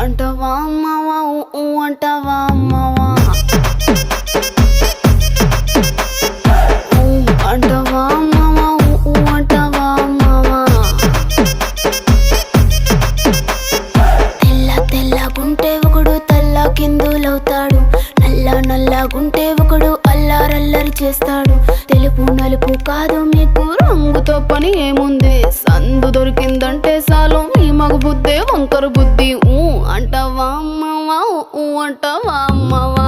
అంటవా అమ్మవా అంటవా అమ్మవా అంటవా అమ్మవా అంటవా అమ్మవా తెల్లగుంటే ఒకడు తల్ల కిందులవుతాడు, నల్లగుంటే ఒకడు అల్లారల్లరి చేస్తాడు. తెలుపు నలుపు కాదు మీకు రంగుతో పని ఏముంది, సందు దొరికిందంటే చాలు మీ మగ బుద్ధే వంకర బుద్ధి. అంటవా అమ్మవా అంటవా అమ్మవా.